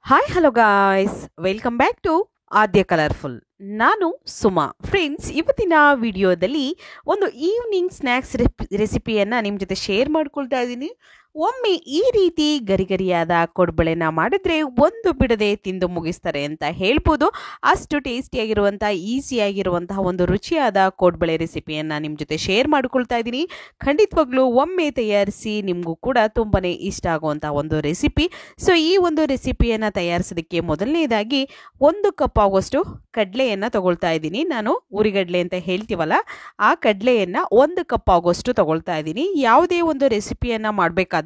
Hi hello guys, welcome back to Aadya colourful. ನಾನು Suma. Friends, ಇವತ್ತಿನ ವಿಡಿಯೋದಲ್ಲಿ ಒಂದು ಈವ್ನಿಂಗ್ ಸ್ನ್ಯಾಕ್ಸ್ ರೆಸಿಪಿಯನ್ನು ನಿಮ್ಮ ಜೊತೆ ಶೇರ್ ಮಾಡ್ಕೊಳ್ತಾ ಇದ್ದೀನಿ. ಒಮ್ಮೆ ಈ ರೀತಿ ಗರಿಗರಿಯಾದ ಕೊಡ್ಬಳೆನ ಮಾಡಿದ್ರೆ ಒಂದು ಬಿಡದೆ ತಿಂದು ಮುಗಿಸ್ತಾರೆ ಅಂತ ಹೇಳ್ಬೋದು. ಅಷ್ಟು ಟೇಸ್ಟಿಯಾಗಿರುವಂಥ ಈಸಿಯಾಗಿರುವಂತಹ ಒಂದು ರುಚಿಯಾದ ಕೋಡ್ಬಳೆ ರೆಸಿಪಿಯನ್ನು ನಿಮ್ಮ ಜೊತೆ ಶೇರ್ ಮಾಡ್ಕೊಳ್ತಾ ಇದ್ದೀನಿ. ಖಂಡಿತವಾಗ್ಲೂ ಒಮ್ಮೆ ತಯಾರಿಸಿ, ನಿಮಗೂ ಕೂಡ ತುಂಬಾ ಇಷ್ಟ ಆಗುವಂಥ ಒಂದು ರೆಸಿಪಿ. ಸೊ ಈ ಒಂದು ರೆಸಿಪಿಯನ್ನು ತಯಾರಿಸೋದಕ್ಕೆ ಮೊದಲನೇದಾಗಿ 1 ಕಪ್ ಆಗುವಷ್ಟು ಕಡಲೆಯನ್ನು ತಗೊಳ್ತಾ ಇದ್ದೀನಿ. ನಾನು ಉರಿಗಡಲೆ ಅಂತ ಹೇಳ್ತೀವಲ್ಲ, ಆ ಕಡಲೆಯನ್ನು 1 ಕಪ್ ಆಗುವಷ್ಟು ತಗೊಳ್ತಾ ಇದ್ದೀನಿ. ಯಾವುದೇ ಒಂದು ರೆಸಿಪಿಯನ್ನು ಮಾಡಬೇಕಾದ್ರೆ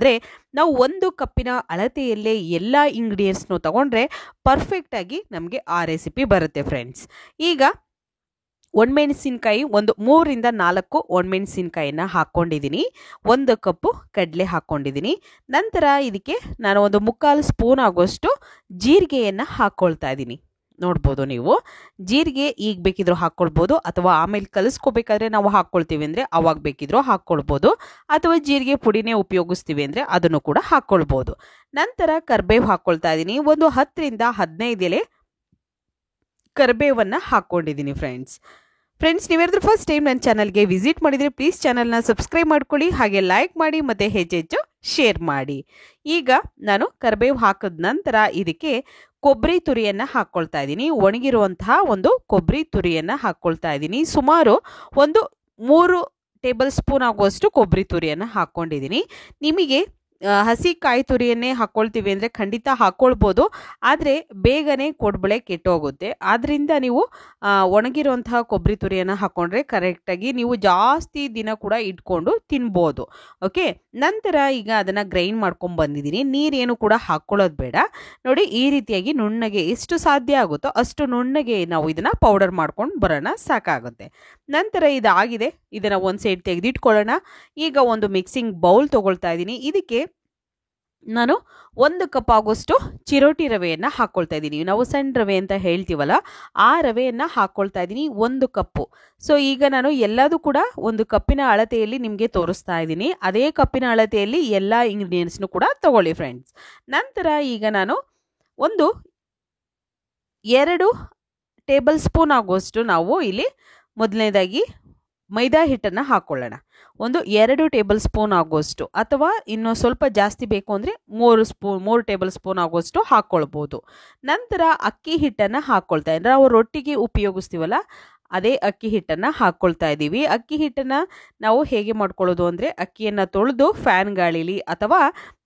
ನಾವು 1 ಕಪ್ಪಿನ ಅಳತೆಯಲ್ಲೇ ಎಲ್ಲ ಇಂಗ್ರೀಡಿಯೆಂಟ್ಸ್ನು ತಗೊಂಡ್ರೆ ಪರ್ಫೆಕ್ಟಾಗಿ ನಮಗೆ ಆ ರೆಸಿಪಿ ಬರುತ್ತೆ ಫ್ರೆಂಡ್ಸ್. ಈಗ ಒಣಮೆಣಸಿನ್ಕಾಯಿ ಒಂದು 3ರಿಂದ 4 ಒಣಮೆಣಸಿನ್ಕಾಯಿನ ಹಾಕ್ಕೊಂಡಿದ್ದೀನಿ. 1 ಕಪ್ಪು ಕಡಲೆ ಹಾಕ್ಕೊಂಡಿದ್ದೀನಿ. ನಂತರ ಇದಕ್ಕೆ ನಾನು ಒಂದು 3/4 ಸ್ಪೂನ್ ಆಗೋಷ್ಟು ಜೀರಿಗೆಯನ್ನು ಹಾಕ್ಕೊಳ್ತಾ ಇದ್ದೀನಿ. ನೋಡ್ಬೋದು ನೀವು, ಜೀರಿಗೆ ಈಗ ಬೇಕಿದ್ರೂ ಹಾಕ್ಕೊಳ್ಬೋದು, ಅಥವಾ ಆಮೇಲೆ ಕಲಿಸ್ಕೋಬೇಕಾದ್ರೆ ನಾವು ಹಾಕ್ಕೊಳ್ತೀವಿ ಅಂದರೆ ಅವಾಗ ಬೇಕಿದ್ರೂ ಹಾಕ್ಕೊಳ್ಬೋದು, ಅಥವಾ ಜೀರಿಗೆ ಪುಡಿನೇ ಉಪಯೋಗಿಸ್ತೀವಿ ಅಂದರೆ ಅದನ್ನು ಕೂಡ ಹಾಕ್ಕೊಳ್ಬೋದು. ನಂತರ ಕರಿಬೇವು ಹಾಕ್ಕೊಳ್ತಾ ಇದ್ದೀನಿ. ಒಂದು 10ರಿಂದ 15 ಎಲೆ ಕರಿಬೇವನ್ನು ಹಾಕ್ಕೊಂಡಿದ್ದೀನಿ ಫ್ರೆಂಡ್ಸ್, ನೀವೇನಾದ್ರೂ ಫಸ್ಟ್ ಟೈಮ್ ನನ್ನ ಚಾನಲ್ಗೆ ವಿಸಿಟ್ ಮಾಡಿದರೆ ಪ್ಲೀಸ್ ಚಾನಲ್ನ ಸಬ್ಸ್ಕ್ರೈಬ್ ಮಾಡ್ಕೊಳ್ಳಿ, ಹಾಗೆ ಲೈಕ್ ಮಾಡಿ ಮತ್ತು ಹೆಚ್ಚೆಚ್ಚು ಶೇರ್ ಮಾಡಿ. ಈಗ ನಾನು ಕರಿಬೇವು ಹಾಕಿದ ನಂತರ ಇದಕ್ಕೆ ಕೊಬ್ಬರಿ ತುರಿಯನ್ನು ಹಾಕ್ಕೊಳ್ತಾ ಇದ್ದೀನಿ. ಒಣಗಿರುವಂತಹ ಒಂದು ಕೊಬ್ಬರಿ ತುರಿಯನ್ನು ಹಾಕ್ಕೊಳ್ತಾ ಇದ್ದೀನಿ. ಸುಮಾರು ಒಂದು 3 ಟೇಬಲ್ ಸ್ಪೂನ್ ಆಗುವಷ್ಟು ಕೊಬ್ಬರಿ ತುರಿಯನ್ನು ಹಾಕ್ಕೊಂಡಿದ್ದೀನಿ. ನಿಮಗೆ ಹಸಿ ಕಾಯಿ ತುರಿಯನ್ನೇ ಹಾಕ್ಕೊಳ್ತೀವಿ ಅಂದರೆ ಖಂಡಿತ ಹಾಕ್ಕೊಳ್ಬೋದು, ಆದರೆ ಬೇಗನೆ ಕೋಡ್ಬಳೆ ಕೆಟ್ಟೋಗುತ್ತೆ. ಆದ್ದರಿಂದ ನೀವು ಒಣಗಿರುವಂತಹ ಕೊಬ್ಬರಿ ತುರಿಯನ್ನು ಹಾಕ್ಕೊಂಡ್ರೆ ಕರೆಕ್ಟಾಗಿ ನೀವು ಜಾಸ್ತಿ ದಿನ ಕೂಡ ಇಟ್ಕೊಂಡು ತಿನ್ಬೋದು. ಓಕೆ, ನಂತರ ಈಗ ಅದನ್ನು ಗ್ರೈಂಡ್ ಮಾಡ್ಕೊಂಡು ಬಂದಿದ್ದೀನಿ. ನೀರೇನು ಕೂಡ ಹಾಕ್ಕೊಳ್ಳೋದು ಬೇಡ. ನೋಡಿ, ಈ ರೀತಿಯಾಗಿ ನುಣ್ಣಗೆ ಎಷ್ಟು ಸಾಧ್ಯ ಆಗುತ್ತೋ ಅಷ್ಟು ನುಣ್ಣಗೆ ನಾವು ಇದನ್ನು ಪೌಡರ್ ಮಾಡ್ಕೊಂಡು ಬರೋಣ, ಸಾಕಾಗುತ್ತೆ. ನಂತರ ಇದಾಗಿದೆ, ಇದನ್ನು ಒಂದು ಸೈಡ್ ತೆಗೆದಿಟ್ಕೊಳ್ಳೋಣ. ಈಗ ಒಂದು ಮಿಕ್ಸಿಂಗ್ ಬೌಲ್ ತೊಗೊಳ್ತಾ ಇದ್ದೀನಿ. ಇದಕ್ಕೆ ನಾನು 1 ಕಪ್ ಆಗೋಷ್ಟು ಚಿರೋಟಿ ರವೆಯನ್ನು ಹಾಕ್ಕೊಳ್ತಾ ಇದ್ದೀನಿ. ನಾವು ಸಣ್ಣ ರವೆ ಅಂತ ಹೇಳ್ತೀವಲ್ಲ, ಆ ರವೆಯನ್ನು ಹಾಕ್ಕೊಳ್ತಾ ಇದ್ದೀನಿ 1 ಕಪ್ಪು. ಸೊ ಈಗ ನಾನು ಎಲ್ಲದೂ ಕೂಡ 1 ಕಪ್ಪಿನ ಅಳತೆಯಲ್ಲಿ ನಿಮಗೆ ತೋರಿಸ್ತಾ ಇದ್ದೀನಿ. ಅದೇ ಕಪ್ಪಿನ ಅಳತೆಯಲ್ಲಿ ಎಲ್ಲ ಇಂಗ್ರೀಡಿಯೆಂಟ್ಸ್ನು ಕೂಡ ತಗೊಳ್ಳಿ ಫ್ರೆಂಡ್ಸ್. ನಂತರ ಈಗ ನಾನು ಒಂದು 2 ಟೇಬಲ್ ಸ್ಪೂನ್ ಆಗುವಷ್ಟು ನಾವು ಇಲ್ಲಿ ಮೊದಲನೇದಾಗಿ ಮೈದಾ ಹಿಟ್ಟನ್ನು ಹಾಕ್ಕೊಳ್ಳೋಣ. ಒಂದು 2 ಟೇಬಲ್ ಸ್ಪೂನ್ ಆಗುವಷ್ಟು, ಅಥವಾ ಇನ್ನೂ ಸ್ವಲ್ಪ ಜಾಸ್ತಿ ಬೇಕು ಅಂದರೆ 3 ಟೇಬಲ್ ಸ್ಪೂನ್ ಆಗುವಷ್ಟು ಹಾಕ್ಕೊಳ್ಬೋದು. ನಂತರ ಅಕ್ಕಿ ಹಿಟ್ಟನ್ನು ಹಾಕ್ಕೊಳ್ತಾ ಇದ್ದಾರೆ. ನಾವು ರೊಟ್ಟಿಗೆ ಉಪಯೋಗಿಸ್ತೀವಲ್ಲ, ಅದೇ ಅಕ್ಕಿ ಹಿಟ್ಟನ್ನು ಹಾಕ್ಕೊಳ್ತಾ ಇದ್ದೀವಿ. ಅಕ್ಕಿ ಹಿಟ್ಟನ್ನು ನಾವು ಹೇಗೆ ಮಾಡ್ಕೊಳ್ಳೋದು ಅಂದರೆ, ಅಕ್ಕಿಯನ್ನು ತೊಳೆದು ಫ್ಯಾನ್ ಗಾಳಿಲಿ ಅಥವಾ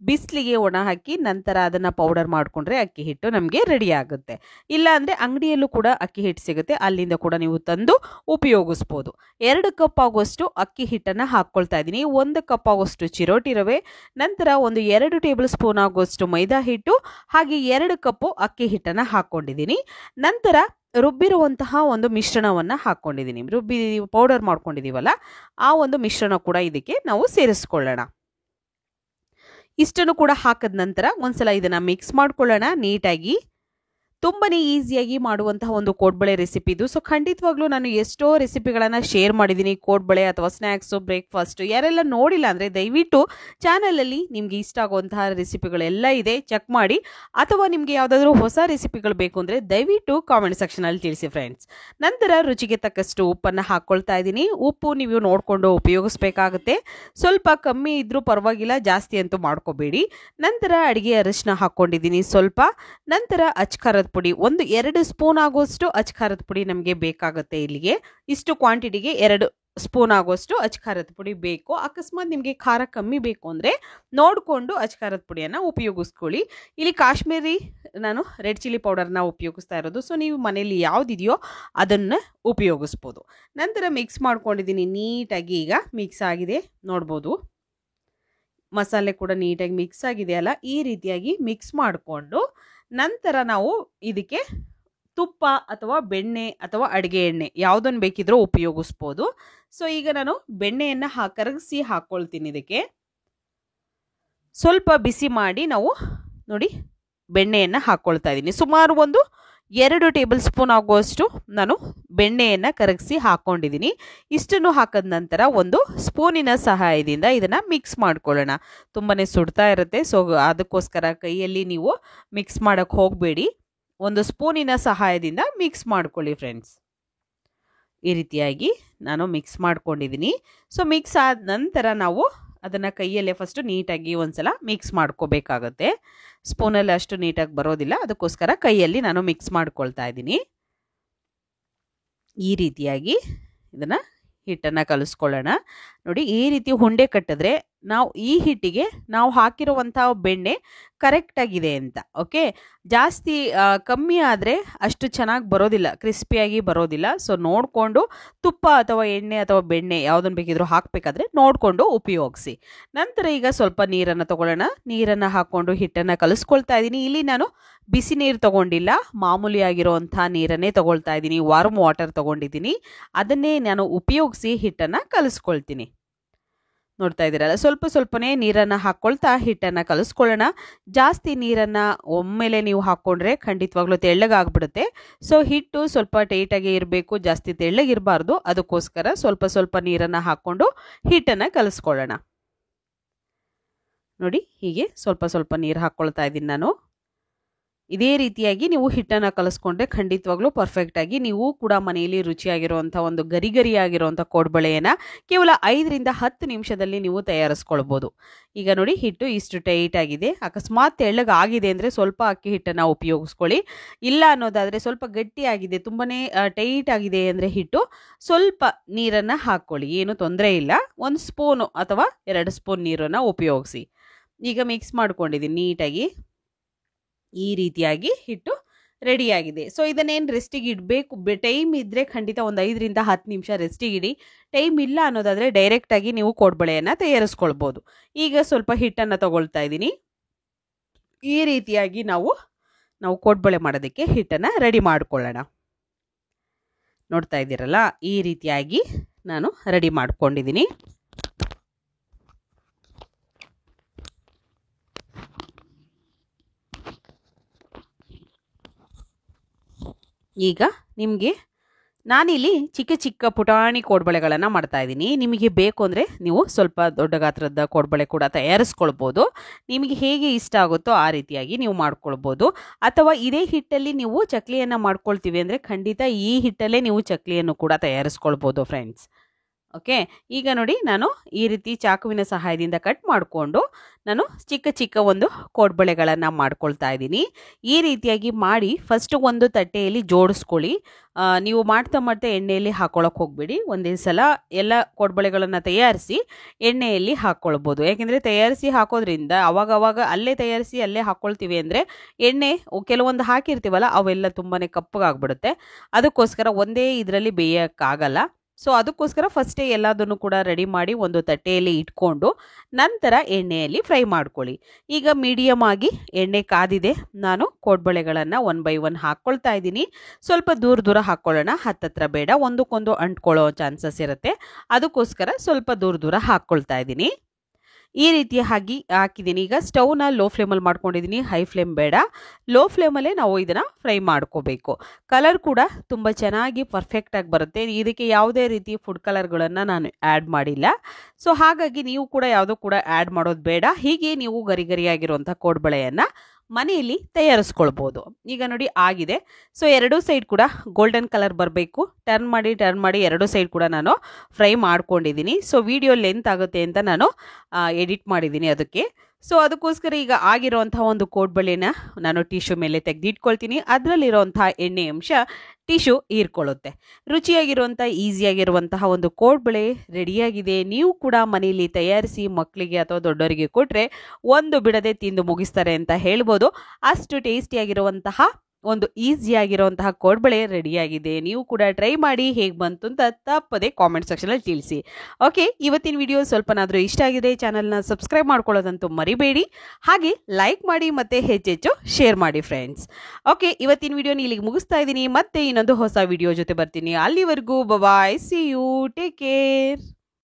ಬಿಸಿಲಿಗೆ ಒಣ ಹಾಕಿ ನಂತರ ಅದನ್ನು ಪೌಡರ್ ಮಾಡಿಕೊಂಡ್ರೆ ಅಕ್ಕಿ ಹಿಟ್ಟು ನಮಗೆ ರೆಡಿ ಆಗುತ್ತೆ. ಇಲ್ಲ ಅಂದರೆ ಅಂಗಡಿಯಲ್ಲೂ ಕೂಡ ಅಕ್ಕಿ ಹಿಟ್ಟು ಸಿಗುತ್ತೆ, ಅಲ್ಲಿಂದ ಕೂಡ ನೀವು ತಂದು ಉಪಯೋಗಿಸ್ಬೋದು. 2 ಕಪ್ ಆಗುವಷ್ಟು ಅಕ್ಕಿ ಹಿಟ್ಟನ್ನು ಹಾಕ್ಕೊಳ್ತಾ ಇದ್ದೀನಿ. 1 ಕಪ್ ಆಗುವಷ್ಟು ಚಿರೋಟಿ ರವೆ, ನಂತರ ಒಂದು 2 ಟೇಬಲ್ ಸ್ಪೂನ್ ಆಗುವಷ್ಟು ಮೈದಾ ಹಿಟ್ಟು, ಹಾಗೆ 2 ಕಪ್ಪು ಅಕ್ಕಿ ಹಿಟ್ಟನ್ನು ಹಾಕ್ಕೊಂಡಿದ್ದೀನಿ. ನಂತರ ರುಬ್ಬಿರುವಂತಹ ಒಂದು ಮಿಶ್ರಣವನ್ನು ಹಾಕ್ಕೊಂಡಿದ್ದೀನಿ. ರುಬ್ಬಿ ಪೌಡರ್ ಮಾಡ್ಕೊಂಡಿದ್ದೀವಲ್ಲ, ಆ ಒಂದು ಮಿಶ್ರಣ ಕೂಡ ಇದಕ್ಕೆ ನಾವು ಸೇರಿಸ್ಕೊಳ್ಳೋಣ. ಇಷ್ಟನ್ನು ಕೂಡ ಹಾಕಿದ ನಂತರ ಒಂದ್ಸಲ ಇದನ್ನು ಮಿಕ್ಸ್ ಮಾಡ್ಕೊಳ್ಳೋಣ ನೀಟಾಗಿ. ತುಂಬಾ ಈಸಿಯಾಗಿ ಮಾಡುವಂತಹ ಒಂದು ಕೋಡ್ಬಳೆ ರೆಸಿಪಿ ಇದು. ಸೊ ಖಂಡಿತವಾಗ್ಲೂ ನಾನು ಎಷ್ಟೋ ರೆಸಿಪಿಗಳನ್ನು ಶೇರ್ ಮಾಡಿದ್ದೀನಿ, ಕೋಡ್ಬಳೆ ಅಥವಾ ಸ್ನ್ಯಾಕ್ಸು, ಬ್ರೇಕ್ಫಾಸ್ಟ್. ಯಾರೆಲ್ಲ ನೋಡಿಲ್ಲ ಅಂದರೆ ದಯವಿಟ್ಟು ಚಾನಲಲ್ಲಿ ನಿಮಗೆ ಇಷ್ಟ ಆಗುವಂತಹ ರೆಸಿಪಿಗಳೆಲ್ಲ ಇದೆ, ಚೆಕ್ ಮಾಡಿ. ಅಥವಾ ನಿಮಗೆ ಯಾವುದಾದ್ರೂ ಹೊಸ ರೆಸಿಪಿಗಳು ಬೇಕು ಅಂದರೆ ದಯವಿಟ್ಟು ಕಾಮೆಂಟ್ ಸೆಕ್ಷನಲ್ಲಿ ತಿಳಿಸಿ ಫ್ರೆಂಡ್ಸ್. ನಂತರ ರುಚಿಗೆ ತಕ್ಕಷ್ಟು ಉಪ್ಪನ್ನು ಹಾಕ್ಕೊಳ್ತಾ ಇದ್ದೀನಿ. ಉಪ್ಪು ನೀವು ನೋಡಿಕೊಂಡು ಉಪಯೋಗಿಸ್ಬೇಕಾಗುತ್ತೆ. ಸ್ವಲ್ಪ ಕಮ್ಮಿ ಇದ್ರೂ ಪರವಾಗಿಲ್ಲ, ಜಾಸ್ತಿ ಅಂತೂ ಮಾಡ್ಕೋಬೇಡಿ. ನಂತರ ಅಡುಗೆ ಅರಿಶಿನ ಹಾಕ್ಕೊಂಡಿದ್ದೀನಿ ಸ್ವಲ್ಪ. ನಂತರ ಅಚ್ಕಾರದ ಪುಡಿ, ಒಂದು 2 ಸ್ಪೂನ್ ಆಗುವಷ್ಟು ಅಚ್ಕಾರದ ಪುಡಿ ನಮಗೆ ಬೇಕಾಗುತ್ತೆ. ಇಲ್ಲಿಗೆ ಇಷ್ಟು ಕ್ವಾಂಟಿಟಿಗೆ 2 ಸ್ಪೂನ್ ಆಗುವಷ್ಟು ಅಚ್ಕಾರದ ಪುಡಿ ಬೇಕು. ಅಕಸ್ಮಾತ್ ನಿಮಗೆ ಖಾರ ಕಮ್ಮಿ ಬೇಕು ಅಂದರೆ ನೋಡಿಕೊಂಡು ಅಚ್ಕಾರದ ಪುಡಿಯನ್ನು ಉಪಯೋಗಿಸ್ಕೊಳ್ಳಿ. ಇಲ್ಲಿ ಕಾಶ್ಮೀರಿ ನಾನು ರೆಡ್ ಚಿಲ್ಲಿ ಪೌಡರ್ನ ಉಪಯೋಗಿಸ್ತಾ ಇರೋದು. ಸೊ ನೀವು ಮನೇಲಿ ಯಾವುದಿದೆಯೋ ಅದನ್ನು ಉಪಯೋಗಿಸ್ಬೋದು. ನಂತರ ಮಿಕ್ಸ್ ಮಾಡ್ಕೊಂಡಿದ್ದೀನಿ ನೀಟಾಗಿ. ಈಗ ಮಿಕ್ಸ್ ಆಗಿದೆ, ನೋಡ್ಬೋದು ಮಸಾಲೆ ಕೂಡ ನೀಟಾಗಿ ಮಿಕ್ಸ್ ಆಗಿದೆಯಲ್ಲ, ಈ ರೀತಿಯಾಗಿ ಮಿಕ್ಸ್ ಮಾಡಿಕೊಂಡು ನಂತರ ನಾವು ಇದಕ್ಕೆ ತುಪ್ಪ ಅಥವಾ ಬೆಣ್ಣೆ ಅಥವಾ ಅಡುಗೆ ಎಣ್ಣೆ ಯಾವುದನ್ನು ಬೇಕಿದ್ರೂ ಉಪಯೋಗಿಸ್ಬೋದು. ಸೊ ಈಗ ನಾನು ಬೆಣ್ಣೆಯನ್ನು ಕರಗಿಸಿ ಹಾಕ್ಕೊಳ್ತೀನಿ. ಇದಕ್ಕೆ ಸ್ವಲ್ಪ ಬಿಸಿ ಮಾಡಿ ನಾವು ನೋಡಿ ಬೆಣ್ಣೆಯನ್ನು ಹಾಕ್ಕೊಳ್ತಾ ಇದ್ದೀನಿ. ಸುಮಾರು ಒಂದು 2 ಟೇಬಲ್ ಸ್ಪೂನ್ ಆಗುವಷ್ಟು ನಾನು ಬೆಣ್ಣೆಯನ್ನು ಕರಗಿಸಿ ಹಾಕ್ಕೊಂಡಿದ್ದೀನಿ. ಇಷ್ಟನ್ನು ಹಾಕಿದ ನಂತರ ಒಂದು ಸ್ಪೂನಿನ ಸಹಾಯದಿಂದ ಇದನ್ನು ಮಿಕ್ಸ್ ಮಾಡ್ಕೊಳ್ಳೋಣ. ತುಂಬಾ ಸುಡ್ತಾ ಇರುತ್ತೆ, ಸೊ ಅದಕ್ಕೋಸ್ಕರ ಕೈಯಲ್ಲಿ ನೀವು ಮಿಕ್ಸ್ ಮಾಡೋಕ್ಕೆ ಹೋಗಬೇಡಿ. ಒಂದು ಸ್ಪೂನಿನ ಸಹಾಯದಿಂದ ಮಿಕ್ಸ್ ಮಾಡ್ಕೊಳ್ಳಿ ಫ್ರೆಂಡ್ಸ್. ಈ ರೀತಿಯಾಗಿ ನಾನು ಮಿಕ್ಸ್ ಮಾಡ್ಕೊಂಡಿದ್ದೀನಿ. ಸೊ ಮಿಕ್ಸ್ ಆದ ನಂತರ ನಾವು ಅದನ್ನು ಕೈಯಲ್ಲೇ ಫಸ್ಟು ನೀಟಾಗಿ ಒಂದ್ಸಲ ಮಿಕ್ಸ್ ಮಾಡ್ಕೋಬೇಕಾಗತ್ತೆ. ಸ್ಪೂನಲ್ಲಿ ಅಷ್ಟು ನೀಟಾಗಿ ಬರೋದಿಲ್ಲ, ಅದಕ್ಕೋಸ್ಕರ ಕೈಯಲ್ಲಿ ನಾನು ಮಿಕ್ಸ್ ಮಾಡ್ಕೊಳ್ತಾ ಇದ್ದೀನಿ. ಈ ರೀತಿಯಾಗಿ ಇದನ್ನು ಹಿಟ್ಟನ್ನು ಕಲಿಸ್ಕೊಳ್ಳೋಣ. ನೋಡಿ, ಈ ರೀತಿ ಉಂಡೆ ಕಟ್ಟಿದ್ರೆ ನಾವು ಈ ಹಿಟ್ಟಿಗೆ ನಾವು ಹಾಕಿರುವಂಥ ಬೆಣ್ಣೆ ಕರೆಕ್ಟಾಗಿದೆ ಅಂತ. ಓಕೆ, ಜಾಸ್ತಿ ಕಮ್ಮಿ ಆದರೆ ಅಷ್ಟು ಚೆನ್ನಾಗಿ ಬರೋದಿಲ್ಲ, ಕ್ರಿಸ್ಪಿಯಾಗಿ ಬರೋದಿಲ್ಲ. ಸೊ ನೋಡಿಕೊಂಡು ತುಪ್ಪ ಅಥವಾ ಎಣ್ಣೆ ಅಥವಾ ಬೆಣ್ಣೆ ಯಾವುದನ್ನು ಬೇಕಿದ್ರೂ ಹಾಕಬೇಕಾದ್ರೆ ನೋಡಿಕೊಂಡು ಉಪಯೋಗಿಸಿ. ನಂತರ ಈಗ ಸ್ವಲ್ಪ ನೀರನ್ನು ತಗೊಳ್ಳೋಣ. ನೀರನ್ನು ಹಾಕ್ಕೊಂಡು ಹಿಟ್ಟನ್ನು ಕಲಿಸ್ಕೊಳ್ತಾ ಇದ್ದೀನಿ. ಇಲ್ಲಿ ನಾನು ಬಿಸಿ ನೀರು ತಗೊಂಡಿಲ್ಲ, ಮಾಮೂಲಿಯಾಗಿರುವಂಥ ನೀರನ್ನೇ ತಗೊಳ್ತಾ ಇದ್ದೀನಿ. ವಾರ್ಮ್ ವಾಟರ್ ತಗೊಂಡಿದ್ದೀನಿ, ಅದನ್ನೇ ನಾನು ಉಪಯೋಗಿಸಿ ಹಿಟ್ಟನ್ನು ಕಲಿಸ್ಕೊಳ್ತೀನಿ. ನೋಡ್ತಾ ಇದ್ದೀರಲ್ಲ, ಸ್ವಲ್ಪ ಸ್ವಲ್ಪನೇ ನೀರನ್ನು ಹಾಕ್ಕೊಳ್ತಾ ಹಿಟ್ಟನ್ನು ಕಲಿಸ್ಕೊಳ್ಳೋಣ. ಜಾಸ್ತಿ ನೀರನ್ನು ಒಮ್ಮೆಲೆ ನೀವು ಹಾಕ್ಕೊಂಡ್ರೆ ಖಂಡಿತವಾಗ್ಲೂ ತೆಳ್ಳಗಾಗ್ಬಿಡುತ್ತೆ. ಸೊ ಹಿಟ್ಟು ಸ್ವಲ್ಪ ಟೈಟಾಗಿ ಇರಬೇಕು, ಜಾಸ್ತಿ ತೆಳ್ಳಗಿರಬಾರ್ದು. ಅದಕ್ಕೋಸ್ಕರ ಸ್ವಲ್ಪ ಸ್ವಲ್ಪ ನೀರನ್ನು ಹಾಕ್ಕೊಂಡು ಹಿಟ್ಟನ್ನು ಕಲಿಸ್ಕೊಳ್ಳೋಣ. ನೋಡಿ, ಹೀಗೆ ಸ್ವಲ್ಪ ಸ್ವಲ್ಪ ನೀರು ಹಾಕ್ಕೊಳ್ತಾ ಇದ್ದೀನಿ ನಾನು. ಇದೇ ರೀತಿಯಾಗಿ ನೀವು ಹಿಟ್ಟನ್ನು ಕಲಿಸ್ಕೊಂಡ್ರೆ ಖಂಡಿತವಾಗ್ಲೂ ಪರ್ಫೆಕ್ಟಾಗಿ ನೀವು ಕೂಡ ಮನೆಯಲ್ಲಿ ರುಚಿಯಾಗಿರುವಂಥ ಒಂದು ಗರಿಗರಿಯಾಗಿರುವಂಥ ಕೋಡ್ಬಳೆಯನ್ನು ಕೇವಲ 5ರಿಂದ 10 ನಿಮಿಷದಲ್ಲಿ ನೀವು ತಯಾರಿಸ್ಕೊಳ್ಬೋದು. ಈಗ ನೋಡಿ, ಹಿಟ್ಟು ಇಷ್ಟು ಟೈಟ್ ಆಗಿದೆ. ಅಕಸ್ಮಾತ್ ತೆಳ್ಳಗಾಗಿದೆ ಅಂದರೆ ಸ್ವಲ್ಪ ಅಕ್ಕಿ ಹಿಟ್ಟನ್ನು ಉಪಯೋಗಿಸ್ಕೊಳ್ಳಿ. ಇಲ್ಲ ಅನ್ನೋದಾದರೆ ಸ್ವಲ್ಪ ಗಟ್ಟಿಯಾಗಿದೆ, ತುಂಬಾ ಟೈಟ್ ಆಗಿದೆ ಅಂದರೆ ಹಿಟ್ಟು ಸ್ವಲ್ಪ ನೀರನ್ನು ಹಾಕ್ಕೊಳ್ಳಿ, ಏನು ತೊಂದರೆ ಇಲ್ಲ. 1 ಸ್ಪೂನು ಅಥವಾ 2 ಸ್ಪೂನ್ ನೀರನ್ನು ಉಪಯೋಗಿಸಿ. ಈಗ ಮಿಕ್ಸ್ ಮಾಡ್ಕೊಂಡಿದ್ದೀನಿ ನೀಟಾಗಿ. ಈ ರೀತಿಯಾಗಿ ಹಿಟ್ಟು ರೆಡಿಯಾಗಿದೆ. ಸೊ ಇದನ್ನೇನು ರೆಸ್ಟಿಗೆ ಇಡಬೇಕು, ಟೈಮ್ ಇದ್ದರೆ ಖಂಡಿತ ಒಂದು 5ರಿಂದ 10 ನಿಮಿಷ ರೆಸ್ಟಿಗೆ ಇಡಿ. ಟೈಮ್ ಇಲ್ಲ ಅನ್ನೋದಾದರೆ ಡೈರೆಕ್ಟಾಗಿ ನೀವು ಕೋಡ್ಬಳೆಯನ್ನು ತಯಾರಿಸ್ಕೊಳ್ಬೋದು. ಈಗ ಸ್ವಲ್ಪ ಹಿಟ್ಟನ್ನು ತಗೊಳ್ತಾ ಇದ್ದೀನಿ. ಈ ರೀತಿಯಾಗಿ ನಾವು ಕೋಡ್ಬಳೆ ಮಾಡೋದಕ್ಕೆ ಹಿಟ್ಟನ್ನು ರೆಡಿ ಮಾಡ್ಕೊಳ್ಳೋಣ. ನೋಡ್ತಾ ಇದ್ದೀರಲ್ಲ, ಈ ರೀತಿಯಾಗಿ ನಾನು ರೆಡಿ ಮಾಡ್ಕೊಂಡಿದ್ದೀನಿ. ಈಗ ನಿಮಗೆ ನಾನಿಲ್ಲಿ ಚಿಕ್ಕ ಚಿಕ್ಕ ಪುಟಾಣಿ ಕೋಡ್ಬಳೆಗಳನ್ನು ಮಾಡ್ತಾ ಇದ್ದೀನಿ. ನಿಮಗೆ ಬೇಕು ಅಂದರೆ ನೀವು ಸ್ವಲ್ಪ ದೊಡ್ಡ ಗಾತ್ರದ ಕೋಡ್ಬಳೆ ಕೂಡ ತಯಾರಿಸ್ಕೊಳ್ಬೋದು. ನಿಮಗೆ ಹೇಗೆ ಇಷ್ಟ ಆಗುತ್ತೋ ಆ ರೀತಿಯಾಗಿ ನೀವು ಮಾಡ್ಕೊಳ್ಬೋದು. ಅಥವಾ ಇದೇ ಹಿಟ್ಟಲ್ಲಿ ನೀವು ಚಕ್ಲಿಯನ್ನು ಮಾಡ್ಕೊಳ್ತೀವಿ ಅಂದರೆ ಖಂಡಿತ ಈ ಹಿಟ್ಟಲ್ಲೇ ನೀವು ಚಕ್ಲಿಯನ್ನು ಕೂಡ ತಯಾರಿಸ್ಕೊಳ್ಬೋದು ಫ್ರೆಂಡ್ಸ್. ಓಕೆ, ಈಗ ನೋಡಿ, ನಾನು ಈ ರೀತಿ ಚಾಕುವಿನ ಸಹಾಯದಿಂದ ಕಟ್ ಮಾಡಿಕೊಂಡು ನಾನು ಚಿಕ್ಕ ಚಿಕ್ಕ ಒಂದು ಕೋಡ್ಬಳೆಗಳನ್ನು ಮಾಡ್ಕೊಳ್ತಾ ಇದ್ದೀನಿ. ಈ ರೀತಿಯಾಗಿ ಮಾಡಿ ಫಸ್ಟು ಒಂದು ತಟ್ಟೆಯಲ್ಲಿ ಜೋಡಿಸ್ಕೊಳ್ಳಿ. ನೀವು ಮಾಡ್ತಾ ಮಾಡ್ತಾ ಎಣ್ಣೆಯಲ್ಲಿ ಹಾಕ್ಕೊಳ್ಳೋಕೆ ಹೋಗಬೇಡಿ. ಒಂದೇ ಸಲ ಎಲ್ಲ ಕೋಡ್ಬಳೆಗಳನ್ನು ತಯಾರಿಸಿ ಎಣ್ಣೆಯಲ್ಲಿ ಹಾಕ್ಕೊಳ್ಬೋದು. ಯಾಕೆಂದರೆ ತಯಾರಿಸಿ ಹಾಕೋದ್ರಿಂದ ಅವಾಗವಾಗ ಅಲ್ಲೇ ತಯಾರಿಸಿ ಅಲ್ಲೇ ಹಾಕ್ಕೊಳ್ತೀವಿ ಅಂದರೆ ಎಣ್ಣೆ ಕೆಲವೊಂದು ಹಾಕಿರ್ತೀವಲ್ಲ ಅವೆಲ್ಲ ತುಂಬಾ ಕಪ್ಪಗಾಗ್ಬಿಡುತ್ತೆ. ಅದಕ್ಕೋಸ್ಕರ ಒಂದೇ ಇದರಲ್ಲಿ ಬೇಯೋಕ್ಕಾಗಲ್ಲ. ಸೊ ಅದಕ್ಕೋಸ್ಕರ ಫಸ್ಟೇ ಎಲ್ಲದನ್ನು ಕೂಡ ರೆಡಿ ಮಾಡಿ ಒಂದು ತಟ್ಟೆಯಲ್ಲಿ ಇಟ್ಕೊಂಡು ನಂತರ ಎಣ್ಣೆಯಲ್ಲಿ ಫ್ರೈ ಮಾಡ್ಕೊಳ್ಳಿ. ಈಗ ಮೀಡಿಯಮ್ ಆಗಿ ಎಣ್ಣೆ ಕಾದಿದೆ. ನಾನು ಕೋಡ್ಬಳೆಗಳನ್ನು 1 by 1 ಹಾಕ್ಕೊಳ್ತಾ ಇದ್ದೀನಿ. ಸ್ವಲ್ಪ ದೂರ ದೂರ ಹಾಕ್ಕೊಳ್ಳೋಣ, ಹತ್ತತ್ರ ಬೇಡ, ಒಂದಕ್ಕೊಂದು ಅಂಟ್ಕೊಳ್ಳೋ ಚಾನ್ಸಸ್ ಇರುತ್ತೆ. ಅದಕ್ಕೋಸ್ಕರ ಸ್ವಲ್ಪ ದೂರ ದೂರ ಹಾಕ್ಕೊಳ್ತಾ ಇದ್ದೀನಿ. ಈ ರೀತಿ ಹಾಕಿದ್ದೀನಿ. ಈಗ ಸ್ಟವ್ನ ಲೋ ಫ್ಲೇಮಲ್ಲಿ ಮಾಡ್ಕೊಂಡಿದ್ದೀನಿ, ಹೈ ಫ್ಲೇಮ್ ಬೇಡ. ಲೋ ಫ್ಲೇಮಲ್ಲೇ ನಾವು ಇದನ್ನು ಫ್ರೈ ಮಾಡ್ಕೋಬೇಕು. ಕಲರ್ ಕೂಡ ತುಂಬ ಚೆನ್ನಾಗಿ ಪರ್ಫೆಕ್ಟಾಗಿ ಬರುತ್ತೆ. ಇದಕ್ಕೆ ಯಾವುದೇ ರೀತಿ ಫುಡ್ ಕಲರ್ಗಳನ್ನು ನಾನು ಆ್ಯಡ್ ಮಾಡಿಲ್ಲ. ಸೊ ಹಾಗಾಗಿ ನೀವು ಕೂಡ ಯಾವುದೂ ಕೂಡ ಆ್ಯಡ್ ಮಾಡೋದು ಬೇಡ. ಹೀಗೆ ನೀವು ಗರಿಗರಿಯಾಗಿರುವಂಥ ಕೋಡ್ಬಳೆಯನ್ನು ಮನೆಯಲ್ಲಿ ತಯಾರಿಸ್ಕೊಳ್ಬೋದು. ಈಗ ನೋಡಿ ಆಗಿದೆ. ಸೊ ಎರಡೂ ಸೈಡ್ ಕೂಡ ಗೋಲ್ಡನ್ ಕಲರ್ ಬರಬೇಕು. ಟರ್ನ್ ಮಾಡಿ ಎರಡೂ ಸೈಡ್ ಕೂಡ ನಾನು ಫ್ರೈ ಮಾಡ್ಕೊಂಡಿದ್ದೀನಿ. ಸೊ ವಿಡಿಯೋ ಲೆಂತ್ ಆಗುತ್ತೆ ಅಂತ ನಾನು ಎಡಿಟ್ ಮಾಡಿದ್ದೀನಿ ಅದಕ್ಕೆ. ಸೊ ಅದಕ್ಕೋಸ್ಕರ ಈಗ ಆಗಿರೋಂಥ ಒಂದು ಕೋಡ್ಬಳೆನ ನಾನು ಟಿಶ್ಯೂ ಮೇಲೆ ತೆಗೆದಿಟ್ಕೊಳ್ತೀನಿ. ಅದರಲ್ಲಿರೋಂಥ ಎಣ್ಣೆ ಅಂಶ ಟಿಶ್ಯೂ ಹೀರ್ಕೊಳ್ಳುತ್ತೆ. ರುಚಿಯಾಗಿರುವಂಥ ಈಸಿಯಾಗಿರುವಂತಹ ಒಂದು ಕೋಡ್ಬಳೆ ರೆಡಿಯಾಗಿದೆ. ನೀವು ಕೂಡ ಮನೆಯಲ್ಲಿ ತಯಾರಿಸಿ ಮಕ್ಕಳಿಗೆ ಅಥವಾ ದೊಡ್ಡವರಿಗೆ ಕೊಟ್ಟರೆ ಒಂದು ಬಿಡದೆ ತಿಂದು ಮುಗಿಸ್ತಾರೆ ಅಂತ ಹೇಳ್ಬೋದು. ಅಷ್ಟು ಟೇಸ್ಟಿಯಾಗಿರುವಂತಹ ಒಂದು ಈಸಿಯಾಗಿರುವಂತಹ ಕೋಡ್ಬಳೆ ರೆಡಿಯಾಗಿದೆ. ನೀವು ಕೂಡ ಟ್ರೈ ಮಾಡಿ ಹೇಗೆ ಬಂತು ಅಂತ ತಪ್ಪದೆ ಕಾಮೆಂಟ್ ಸೆಕ್ಷನಲ್ಲಿ ತಿಳಿಸಿ. ಓಕೆ, ಇವತ್ತಿನ ವಿಡಿಯೋ ಸ್ವಲ್ಪನಾದರೂ ಇಷ್ಟ ಆಗಿದೆ, ಚಾನಲ್ನ ಸಬ್ಸ್ಕ್ರೈಬ್ ಮಾಡ್ಕೊಳ್ಳೋದಂತೂ ಮರಿಬೇಡಿ. ಹಾಗೆ ಲೈಕ್ ಮಾಡಿ ಮತ್ತು ಹೆಚ್ಚೆಚ್ಚು ಶೇರ್ ಮಾಡಿ ಫ್ರೆಂಡ್ಸ್. ಓಕೆ, ಇವತ್ತಿನ ವಿಡಿಯೋನ ಇಲ್ಲಿಗೆ ಮುಗಿಸ್ತಾ ಇದ್ದೀನಿ. ಮತ್ತೆ ಇನ್ನೊಂದು ಹೊಸ ವಿಡಿಯೋ ಜೊತೆ ಬರ್ತೀನಿ. ಅಲ್ಲಿವರೆಗೂ ಬಾಯ್, ಸಿ ಯು, ಟೇಕ್ ಕೇರ್.